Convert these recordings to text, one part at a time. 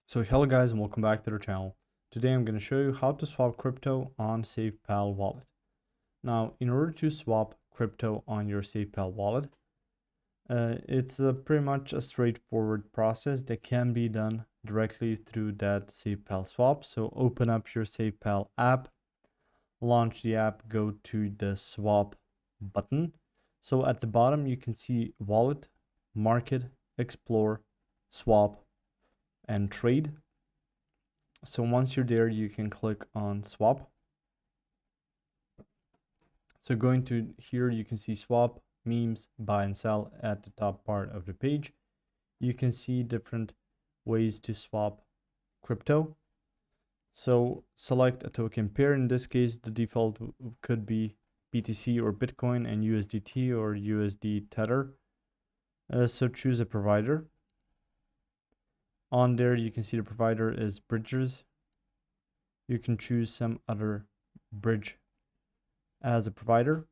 So hello guys and welcome back to the channel. Today I'm going to show you how to swap crypto on Safepal wallet. Now in order to swap crypto on your Safepal wallet, it's pretty much a straightforward process that can be done directly through that Safepal swap. So open up your Safepal app, launch the app, go to the swap button. So at the bottom you can see wallet, market, explore, swap, and trade. So once you're there, you can click on swap. So going to here, you can see swap, memes, buy and sell at the top part of the page. You can see different ways to swap crypto. So select a token pair. In this case, the default could be BTC or Bitcoin and USDT or USD Tether. So choose a provider. On there, you can see the provider is Bridgers. You can choose some other bridge as a provider,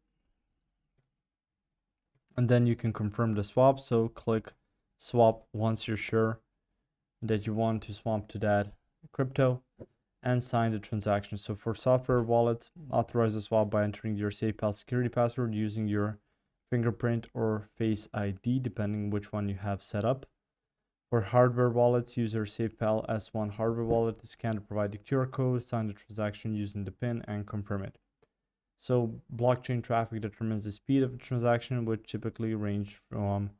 and then you can confirm the swap. So click swap once you're sure that you want to swap to that crypto, and sign the transaction. So for software wallets, authorize the swap by entering your Safepal security password using your fingerprint or Face ID, depending which one you have set up. For hardware wallets, use your Safepal S1 hardware wallet to scan to provide the QR code, sign the transaction using the PIN, and confirm it. So blockchain traffic determines the speed of the transaction, which typically range from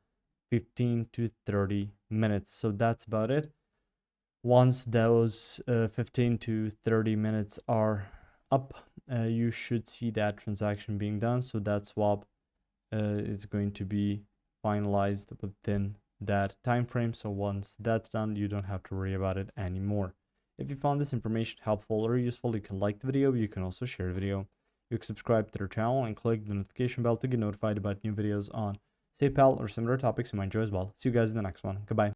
15 to 30 minutes. So that's about it. Once those 15 to 30 minutes are up, you should see that transaction being done. So that swap is going to be finalized within that time frame. So once that's done, you don't have to worry about it anymore. If you found this information helpful or useful, you can like the video. You can also share the video. You can subscribe to their channel and click the notification bell to get notified about new videos on Safepal or similar topics you might enjoy as well. See you guys in the next one. Goodbye.